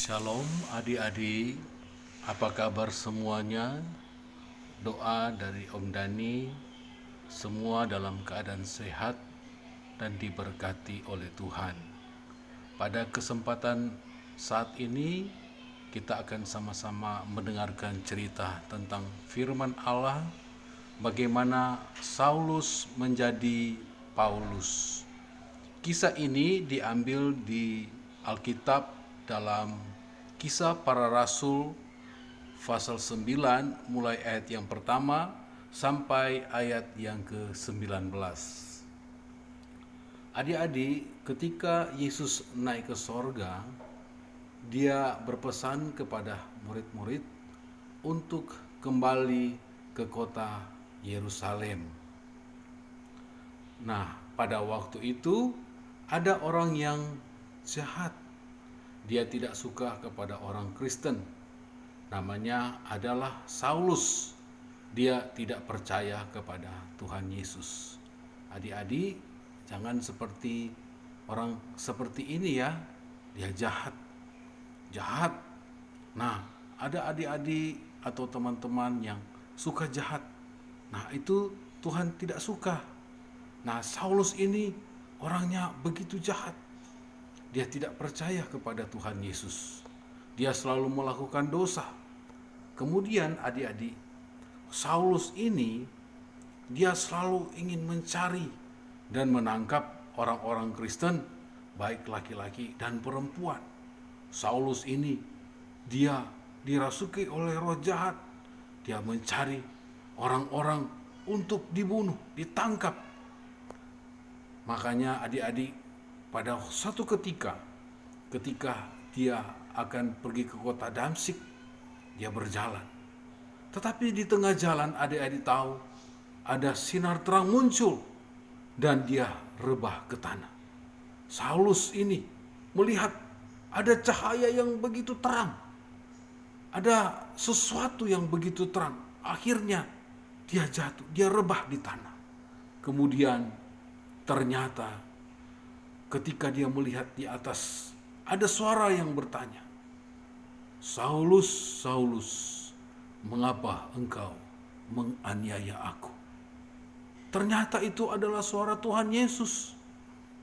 Shalom adik-adik, apa kabar semuanya? Doa dari Om Dani, semua dalam keadaan sehat dan diberkati oleh Tuhan. Pada kesempatan saat ini, kita akan sama-sama mendengarkan cerita tentang firman Allah, bagaimana Saulus menjadi Paulus. Kisah ini diambil di Alkitab dalam Kisah Para Rasul pasal 9 mulai ayat yang pertama sampai ayat yang ke-19. Adik-adik, ketika Yesus naik ke sorga, dia berpesan kepada murid-murid untuk kembali ke kota Yerusalem. Nah, pada waktu itu ada orang yang jahat. Dia tidak suka kepada orang Kristen. Namanya adalah Saulus. Dia tidak percaya kepada Tuhan Yesus. Adik-adik, jangan seperti orang seperti ini ya. Dia jahat. Jahat. Nah, ada adik-adik atau teman-teman yang suka jahat. Nah, itu Tuhan tidak suka. Nah, Saulus ini orangnya begitu jahat. Dia tidak percaya kepada Tuhan Yesus. Dia selalu melakukan dosa. Kemudian adik-adik, Saulus ini dia selalu ingin mencari dan menangkap orang-orang Kristen, baik laki-laki dan perempuan. Saulus ini dia dirasuki oleh roh jahat. Dia mencari orang-orang untuk dibunuh, ditangkap. Makanya adik-adik, pada satu ketika dia akan pergi ke kota Damsyik, dia berjalan. Tetapi di tengah jalan adik-adik tahu ada sinar terang muncul dan dia rebah ke tanah. Saulus ini melihat ada cahaya yang begitu terang. Ada sesuatu yang begitu terang. Akhirnya dia jatuh, dia rebah di tanah. Kemudian ternyata ketika dia melihat di atas, ada suara yang bertanya, "Saulus, Saulus, mengapa engkau menganiaya aku?" Ternyata itu adalah suara Tuhan Yesus.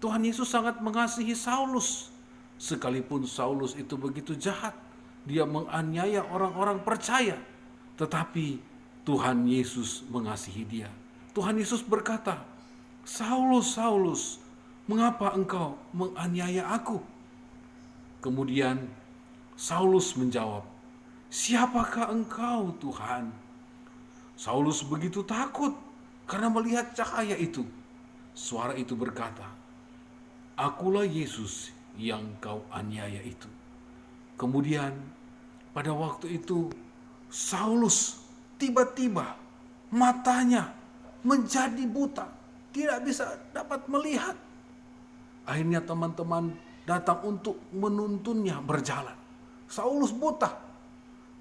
Tuhan Yesus sangat mengasihi Saulus. Sekalipun Saulus itu begitu jahat, dia menganiaya orang-orang percaya, tetapi Tuhan Yesus mengasihi dia. Tuhan Yesus berkata, "Saulus, Saulus, mengapa engkau menganiaya aku?" Kemudian Saulus menjawab, "Siapakah engkau, Tuhan?" Saulus begitu takut karena melihat cahaya itu. Suara itu berkata, "Akulah Yesus yang kau aniaya itu." Kemudian pada waktu itu Saulus tiba-tiba matanya menjadi buta, tidak bisa dapat melihat. Akhirnya teman-teman datang untuk menuntunnya berjalan. Saulus buta,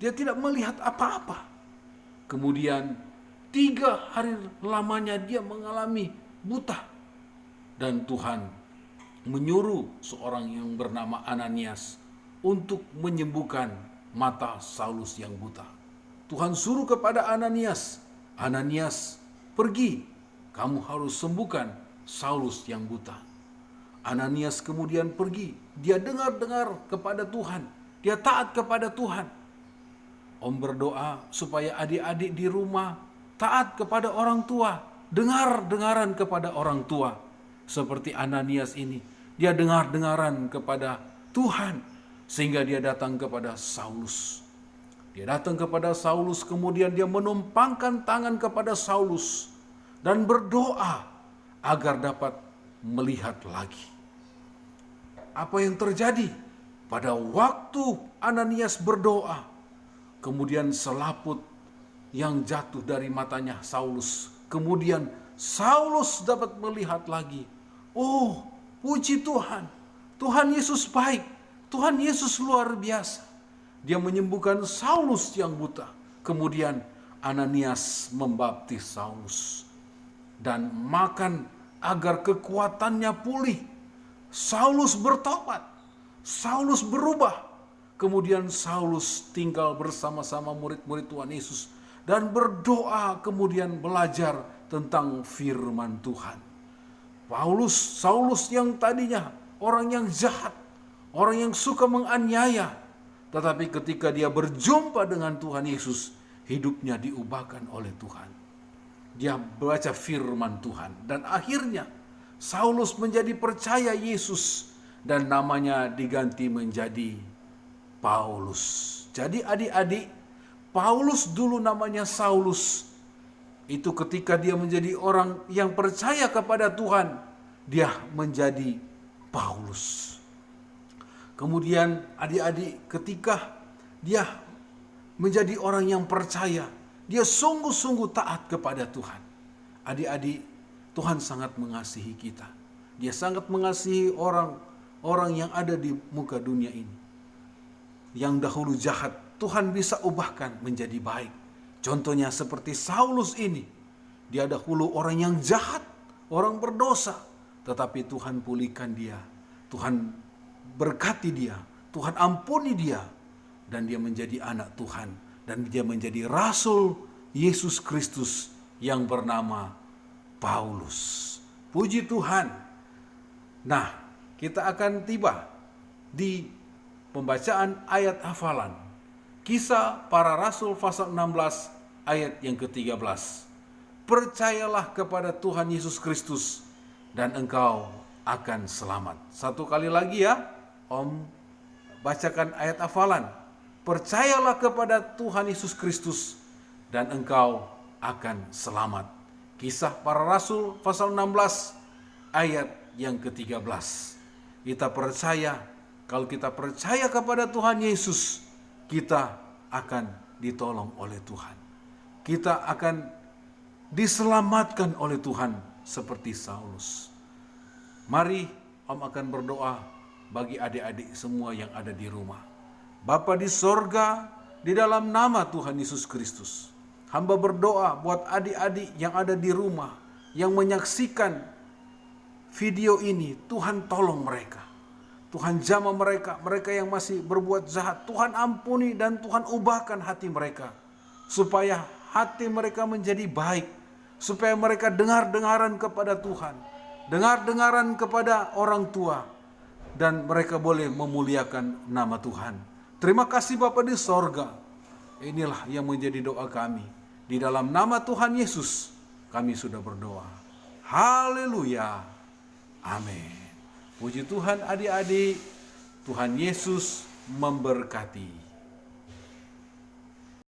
dia tidak melihat apa-apa. Kemudian 3 hari lamanya dia mengalami buta. Dan Tuhan menyuruh seorang yang bernama Ananias untuk menyembuhkan mata Saulus yang buta. Tuhan suruh kepada Ananias, "Ananias, pergi, kamu harus sembuhkan Saulus yang buta." Ananias kemudian pergi. Dia dengar-dengar kepada Tuhan. Dia taat kepada Tuhan. Om berdoa supaya adik-adik di rumah taat kepada orang tua. Dengar-dengaran kepada orang tua. Seperti Ananias ini. Dia dengar-dengaran kepada Tuhan. Sehingga dia datang kepada Saulus. Dia datang kepada Saulus, kemudian dia menumpangkan tangan kepada Saulus. Dan berdoa agar dapat melihat lagi. Apa yang terjadi? Pada waktu Ananias berdoa, kemudian selaput yang jatuh dari matanya Saulus. Kemudian Saulus dapat melihat lagi. Oh, puji Tuhan. Tuhan Yesus baik. Tuhan Yesus luar biasa. Dia menyembuhkan Saulus yang buta. Kemudian Ananias membaptis Saulus. Dan makan agar kekuatannya pulih. Saulus bertobat. Saulus berubah. kemudian Saulus tinggal bersama-sama murid-murid Tuhan Yesus dan berdoa, kemudian belajar tentang firman Tuhan. Saulus yang tadinya orang yang jahat, orang yang suka menganiaya, tetapi ketika dia berjumpa dengan Tuhan Yesus, hidupnya diubahkan oleh Tuhan. Dia baca firman Tuhan dan akhirnya Saulus menjadi percaya Yesus dan namanya diganti menjadi Paulus. Jadi adik-adik, Paulus dulu namanya Saulus. Itu ketika dia menjadi orang yang percaya kepada Tuhan, dia menjadi Paulus. Kemudian adik-adik, ketika dia menjadi orang yang percaya, dia sungguh-sungguh taat kepada Tuhan. Adik-adik, Tuhan sangat mengasihi kita. Dia sangat mengasihi orang yang ada di muka dunia ini. Yang dahulu jahat, Tuhan bisa ubahkan menjadi baik. Contohnya seperti Saulus ini. Dia dahulu orang yang jahat, orang berdosa. Tetapi Tuhan pulihkan dia. Tuhan berkati dia. Tuhan ampuni dia. Dan dia menjadi anak Tuhan. Dan dia menjadi Rasul Yesus Kristus yang bernama Paulus. Puji Tuhan. Nah, kita akan tiba di pembacaan ayat hafalan. Kisah Para Rasul pasal 16 ayat yang ke-13. Percayalah kepada Tuhan Yesus Kristus dan engkau akan selamat. Satu kali lagi ya, Om bacakan ayat hafalan. Percayalah kepada Tuhan Yesus Kristus dan engkau akan selamat. Kisah Para Rasul pasal 16 ayat yang ke-13. Kita percaya, kalau kita percaya kepada Tuhan Yesus, kita akan ditolong oleh Tuhan. Kita akan diselamatkan oleh Tuhan seperti Saulus. Mari Om akan berdoa bagi adik-adik semua yang ada di rumah. Bapa di sorga, di dalam nama Tuhan Yesus Kristus, hamba berdoa buat adik-adik yang ada di rumah, yang menyaksikan video ini. Tuhan tolong mereka. Tuhan jamah mereka, mereka yang masih berbuat jahat. Tuhan ampuni dan Tuhan ubahkan hati mereka. Supaya hati mereka menjadi baik. Supaya mereka dengar-dengaran kepada Tuhan. Dengar-dengaran kepada orang tua. Dan mereka boleh memuliakan nama Tuhan. Terima kasih Bapa di sorga. Inilah yang menjadi doa kami. Di dalam nama Tuhan Yesus kami sudah berdoa. Haleluya. Amin. Puji Tuhan adik-adik. Tuhan Yesus memberkati.